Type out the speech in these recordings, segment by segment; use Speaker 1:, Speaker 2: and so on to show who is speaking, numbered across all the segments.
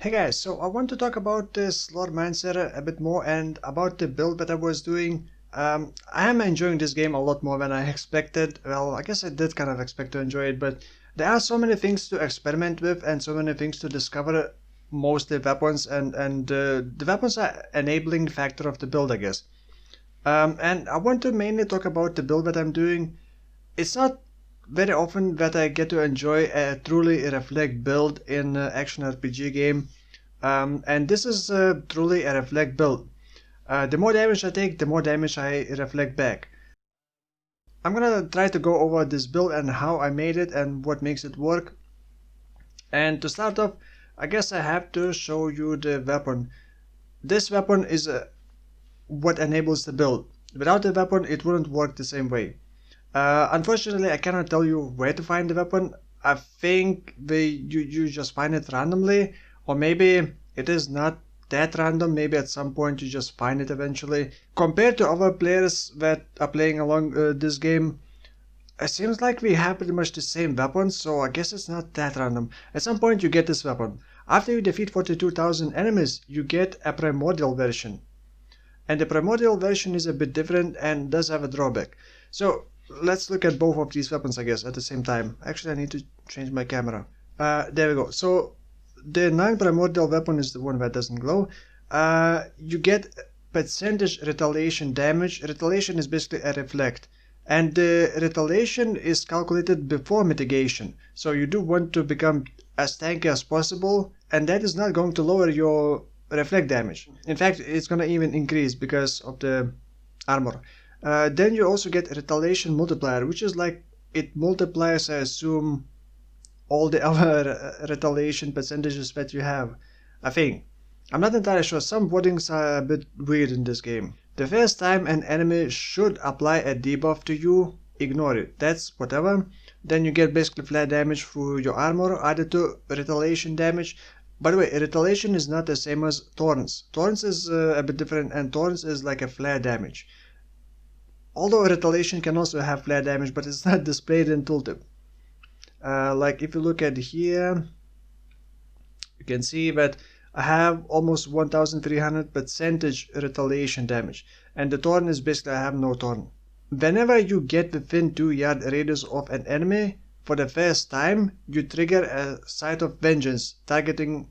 Speaker 1: Hey guys, so I want to talk about this Slormancer a bit more and about the build that I was doing. I am enjoying this game a lot more than I expected. Well, I guess I did kind of expect to enjoy it, but there are so many things to experiment with and so many things to discover, mostly weapons, and the weapons are enabling factor of the build, I guess. And I want to mainly talk about the build that I'm doing. It's not very often that I get to enjoy a truly reflect build in an action RPG game. And this is truly a reflect build. The more damage I take, the more damage I reflect back. I'm gonna try to go over this build and how I made it and what makes it work. And to start off, I guess I have to show you the weapon. This weapon is what enables the build. Without the weapon, it wouldn't work the same way. Unfortunately, I cannot tell you where to find the weapon. I think you just find it randomly, or maybe it is not that random. Maybe at some point you just find it eventually. Compared to other players that are playing along this game, it seems like we have pretty much the same weapons, so I guess it's not that random. At some point you get this weapon. After you defeat 42,000 enemies, you get a primordial version. And the primordial version is a bit different and does have a drawback. So let's look at both of these weapons, I guess, at the same time. Actually, I need to change my camera. There we go. So the non-primordial weapon is the one that doesn't glow. You get percentage retaliation damage. Retaliation is basically a reflect. And the retaliation is calculated before mitigation. So you do want to become as tanky as possible, and that is not going to lower your reflect damage. In fact, it's gonna even increase because of the armor. Then you also get retaliation multiplier, which is like it multiplies, I assume, all the other retaliation percentages that you have. I think. I'm not entirely sure. Some wordings are a bit weird in this game. The first time an enemy should apply a debuff to you, ignore it. That's whatever. Then you get basically flat damage through your armor, added to retaliation damage. By the way, retaliation is not the same as Thorns. Thorns is a bit different, and Thorns is like a flat damage. Although retaliation can also have flat damage, but it's not displayed in tooltip. Like if you look at here, you can see that I have almost 1300 percentage retaliation damage, and the Thorn is basically I have no Thorn. Whenever you get within 2-yard radius of an enemy, for the first time, you trigger a Sight of Vengeance targeting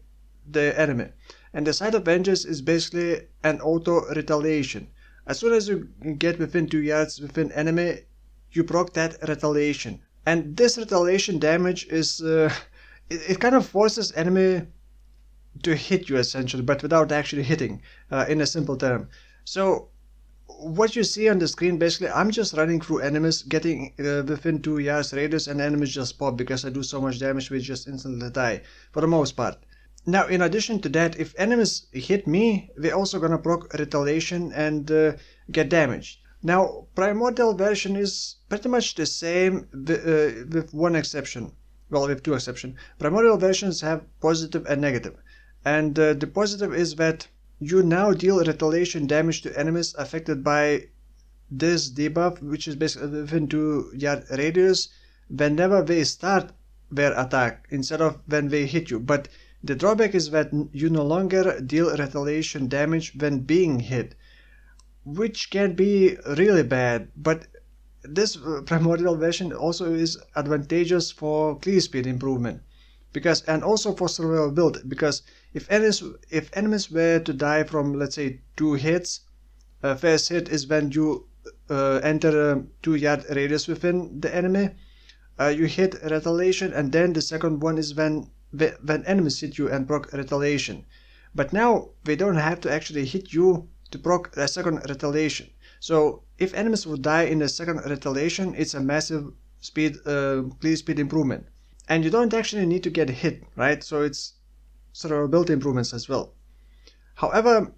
Speaker 1: the enemy. And the Sight of Vengeance is basically an auto retaliation. As soon as you get within 2 yards within enemy, you proc that retaliation. And this retaliation damage is, it kind of forces enemy to hit you essentially, but without actually hitting, in a simple term. So what you see on the screen, basically, I'm just running through enemies, getting within 2 yards radius, and enemies just pop because I do so much damage, we just instantly die, for the most part. Now, in addition to that, if enemies hit me, they're also gonna proc retaliation and get damaged. Now, primordial version is pretty much the same with one exception. Well, with two exceptions. Primordial versions have positive and negative. And the positive is that you now deal retaliation damage to enemies affected by this debuff, which is basically within 2-yard radius, whenever they start their attack, instead of when they hit you. But the drawback is that you no longer deal retaliation damage when being hit, which can be really bad. But this primordial version also is advantageous for clear speed improvement. And also for survivability, because if enemies were to die from, let's say, 2 hits, first hit is when you enter a 2-yard radius within the enemy, you hit retaliation, and then the second one is when enemies hit you and proc retaliation. But now they don't have to actually hit you to proc a second retaliation. So if enemies would die in the second retaliation, it's a massive clear speed improvement. And you don't actually need to get hit, right? So it's survivability improvements as well. However,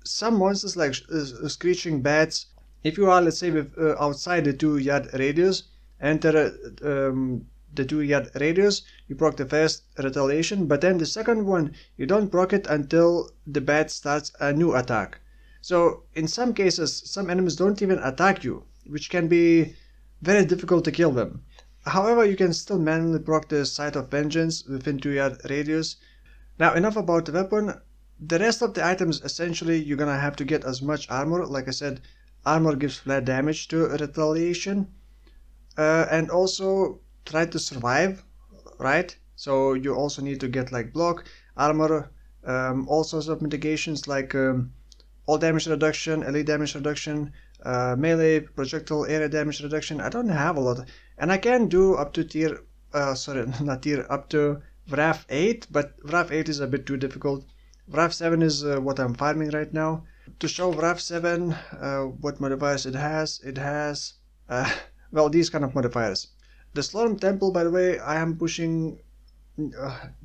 Speaker 1: some monsters like screeching bats, if you are, let's say, outside the 2-yard radius, enter the 2-yard radius, you proc the first retaliation, but then the second one, you don't proc it until the bat starts a new attack. So in some cases, some enemies don't even attack you, which can be very difficult to kill them. However, you can still manually proc the Sight of Vengeance within 2-yard radius. Now enough about the weapon. The rest of the items, essentially you're gonna have to get as much armor. Like I said, armor gives flat damage to retaliation, and also try to survive, right? So you also need to get like block, armor, all sorts of mitigations like all damage reduction, elite damage reduction, melee, projectile area damage reduction. I don't have a lot, and I can do up to tier, sorry, not tier, up to VRAF 8, but VRAF 8 is a bit too difficult. VRAF 7 is what I'm farming right now. To show VRAF 7, what modifiers it has, well, these kind of modifiers. The Slorm Temple, by the way, I am pushing,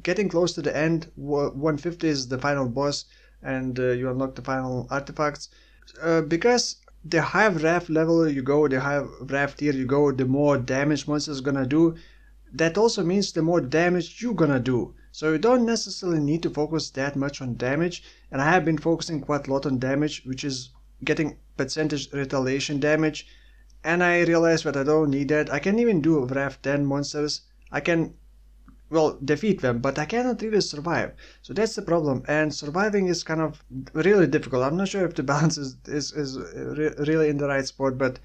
Speaker 1: getting close to the end. 150 is the final boss, and you unlock the final artifacts. Because the higher RAF level you go, the higher RAF tier you go, the more damage monsters gonna do. That also means the more damage you're gonna do. So you don't necessarily need to focus that much on damage, and I have been focusing quite a lot on damage, which is getting percentage retaliation damage, and I realized that I don't need that. I can even do RAF 10 monsters. I can, well, defeat them, but I cannot really survive. So that's the problem, and surviving is kind of really difficult. I'm not sure if the balance is really in the right spot, but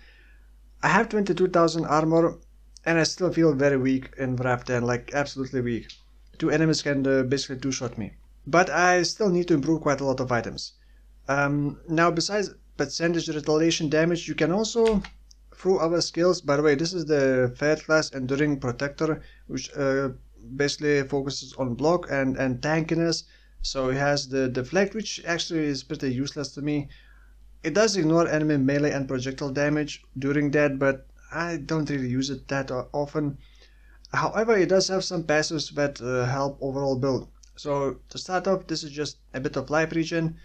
Speaker 1: I have 22,000 armor, and I still feel very weak in RAF 10, like absolutely weak. Two enemies can basically two-shot me. But I still need to improve quite a lot of items. Now, besides percentage retaliation damage, you can also, through other skills, by the way, this is the third class Enduring Protector, which basically focuses on block and tankiness. So it has the deflect, which actually is pretty useless to me. It does ignore enemy melee and projectile damage during that, but I don't really use it that often. However, it does have some passives that help overall build. So to start off, this is just a bit of life regen.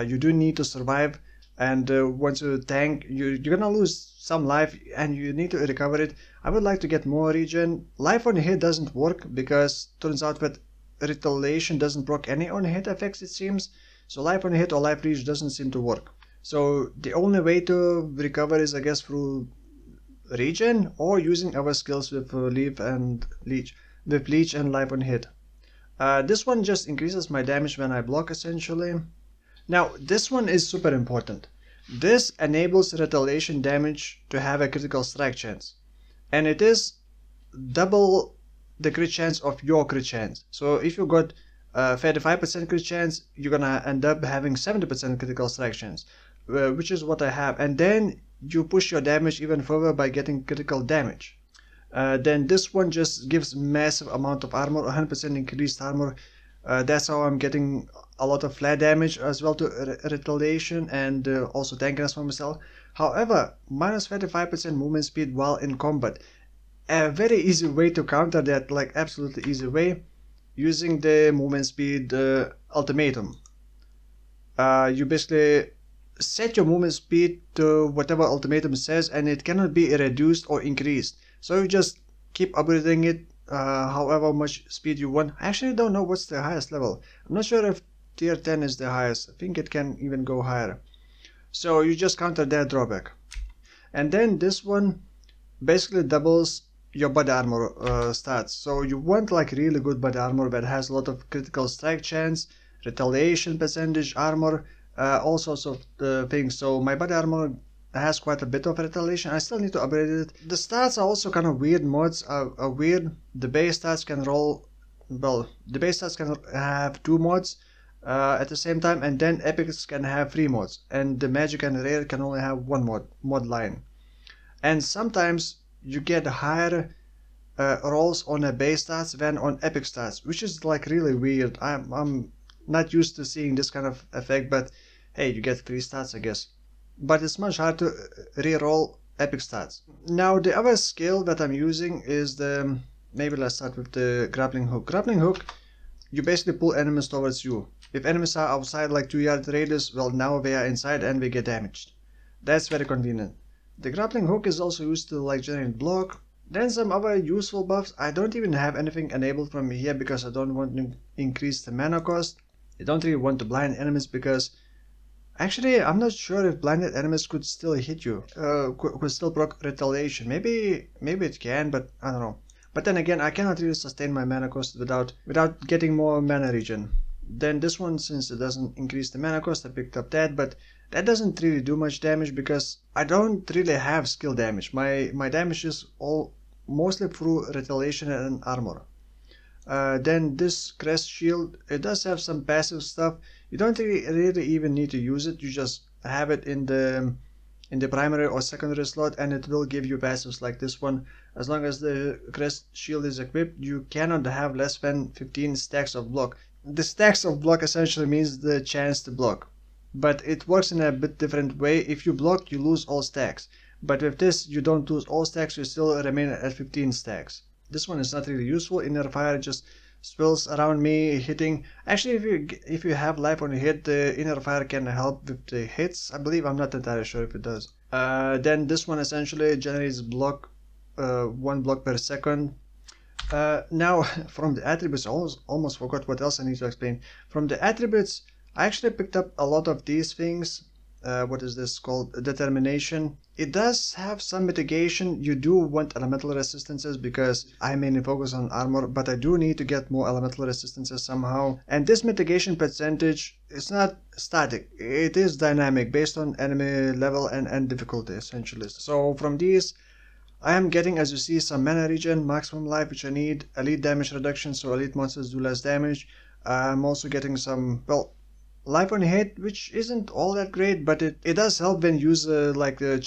Speaker 1: You do need to survive, and once you tank, you're gonna lose some life and you need to recover it. I would like to get more regen. Life on hit doesn't work because turns out that retaliation doesn't proc any on hit effects, it seems. So life on hit or life regen doesn't seem to work. So the only way to recover is, I guess, through regen or using our skills with leaf and leech, with leech and life on hit. This one just increases my damage when I block, essentially. Now this one is super important. This enables retaliation damage to have a critical strike chance, and it is double the crit chance of your crit chance. So if you got 35% crit chance, you're gonna end up having 70% critical strike chance, which is what I have, and then you push your damage even further by getting critical damage. Then this one just gives massive amount of armor, 100% increased armor. That's how I'm getting a lot of flat damage as well to retaliation, and also tankiness for myself. However, minus 35% movement speed while in combat. A very easy way to counter that, like absolutely easy way, using the movement speed ultimatum. You basically set your movement speed to whatever ultimatum says, and it cannot be reduced or increased. So you just keep upgrading it however much speed you want. I actually don't know what's the highest level. I'm not sure if tier 10 is the highest. I think it can even go higher. So you just counter that drawback. And then this one basically doubles your body armor stats. So you want like really good body armor that has a lot of critical strike chance, retaliation percentage, armor, all sorts of things. So my body armor has quite a bit of retaliation. I still need to upgrade it. The stats are also kind of weird. Mods are weird. The base stats can roll, well, the base stats can have 2 mods at the same time, and then epics can have 3 mods, and the magic and rare can only have 1 mod line. And sometimes you get higher rolls on a base stats than on epic stats, which is like really weird. I'm not used to seeing this kind of effect, but hey, you get 3 stats, I guess. But it's much harder to re-roll epic stats. Now the other skill that I'm using is the, maybe let's start with the grappling hook. Grappling hook, you basically pull enemies towards you. If enemies are outside like 2-yard radius, well, now they are inside and they get damaged. That's very convenient. The grappling hook is also used to like generate block. Then some other useful buffs. I don't even have anything enabled from here because I don't want to increase the mana cost. I don't really want to blind enemies because actually I'm not sure if blinded enemies could still hit you, could still proc retaliation. Maybe it can, but I don't know. But then again, I cannot really sustain my mana cost without getting more mana regen. Then this one, since it doesn't increase the mana cost, I picked up that, but that doesn't really do much damage because I don't really have skill damage. My damage is all mostly through retaliation and armor. Then this crest shield, it does have some passive stuff. You don't really even need to use it. You just have it in the primary or secondary slot, and it will give you passives like this one. As long as the crest shield is equipped, you cannot have less than 15 stacks of block. The stacks of block essentially means the chance to block, but it works in a bit different way. If you block, you lose all stacks, but with this you don't lose all stacks, you still remain at 15 stacks. This one is not really useful. Inner fire just swirls around me hitting. Actually, if you have life on your hit, the inner fire can help with the hits, I believe. I'm not entirely sure if it does. Then this one essentially generates block, 1 block per second. Now from the attributes, I almost forgot what else I need to explain. From the attributes, I actually picked up a lot of these things. What is this called? Determination. It does have some mitigation. You do want elemental resistances because I mainly focus on armor, but I do need to get more elemental resistances somehow. And this mitigation percentage is not static. It is dynamic based on enemy level and difficulty essentially. So from these, I am getting, as you see, some mana regen, maximum life, which I need, elite damage reduction, so elite monsters do less damage. I'm also getting some, well, life on hit, which isn't all that great, but it does help when you use like the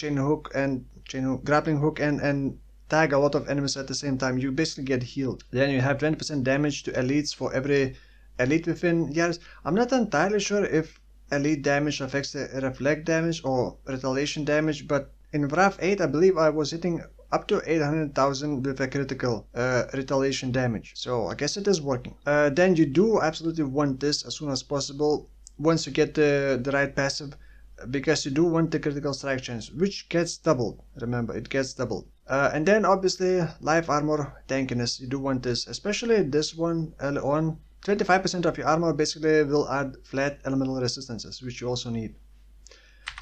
Speaker 1: grappling hook and tag a lot of enemies at the same time. You basically get healed. Then you have 20% damage to elites for every elite within. Yes, I'm not entirely sure if elite damage affects the reflect damage or retaliation damage, but in Wrath 8 I believe I was hitting up to 800,000 with a critical retaliation damage. So I guess it is working. Then you do absolutely want this as soon as possible once you get the right passive, because you do want the critical strike chance, which gets doubled. Remember, it gets doubled. And then obviously life armor tankiness. You do want this, especially this one early on. 25% of your armor basically will add flat elemental resistances, which you also need.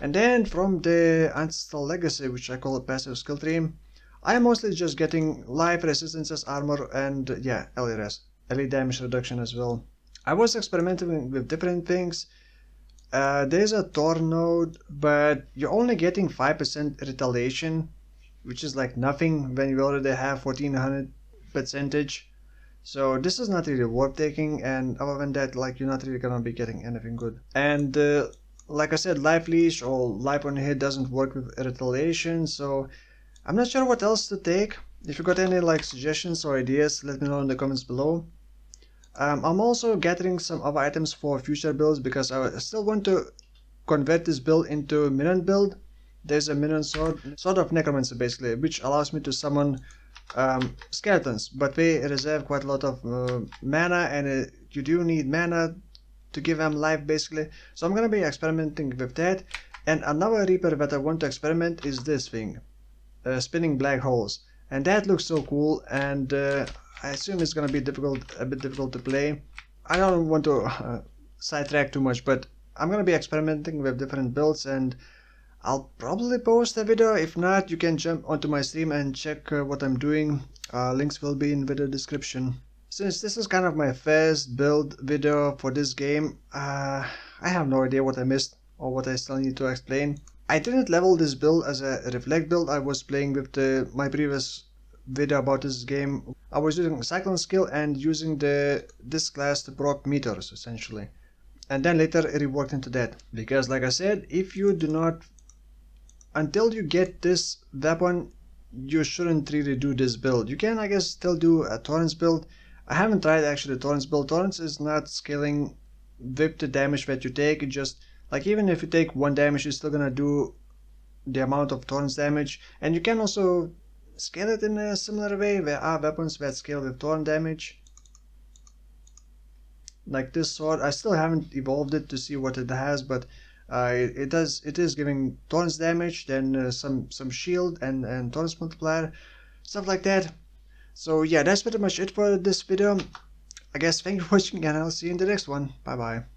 Speaker 1: And then from the Ancestral Legacy, which I call a passive skill tree, I am mostly just getting life, resistances, armor, and yeah, LRS, elite damage reduction as well. I was experimenting with different things. There's a Thor node, but you're only getting 5% retaliation, which is like nothing when you already have 1400 percentage. So this is not really worth taking, and other than that, like, you're not really gonna be getting anything good. And like I said, life leash or life on hit doesn't work with retaliation, so I'm not sure what else to take. If you got any like suggestions or ideas, let me know in the comments below. I'm also gathering some other items for future builds because I still want to convert this build into minion build. There's a minion sword of necromancer basically, which allows me to summon skeletons, but they reserve quite a lot of mana, and you do need mana to give them life basically. So I'm gonna be experimenting with that. And another reaper that I want to experiment is this thing, spinning black holes, and that looks so cool, and I assume it's gonna be a bit difficult to play. I don't want to sidetrack too much, but I'm gonna be experimenting with different builds, and I'll probably post a video. If not, you can jump onto my stream and check what I'm doing. Links will be in video description. Since this is kind of my first build video for this game, I have no idea what I missed or what I still need to explain. I didn't level this build as a reflect build. I was playing with my previous video about this game. I was using cyclone skill and using this class to proc meteors essentially, and then later reworked into that, because like I said, if you do not, until you get this weapon, you shouldn't really do this build. You can, I guess, still do a Torrents build. I haven't tried actually Torrents build. Torrents is not scaling with the damage that you take. It just, like, even if you take 1 damage, you're still gonna do the amount of Torrents damage. And you can also scale it in a similar way. There are weapons that scale with Torrent damage, like this sword. I still haven't evolved it to see what it has, but it is giving Torrents damage, then some shield and Torrents multiplier, stuff like that. So yeah, that's pretty much it for this video. I guess thank you for watching, and I'll see you in the next one. Bye bye.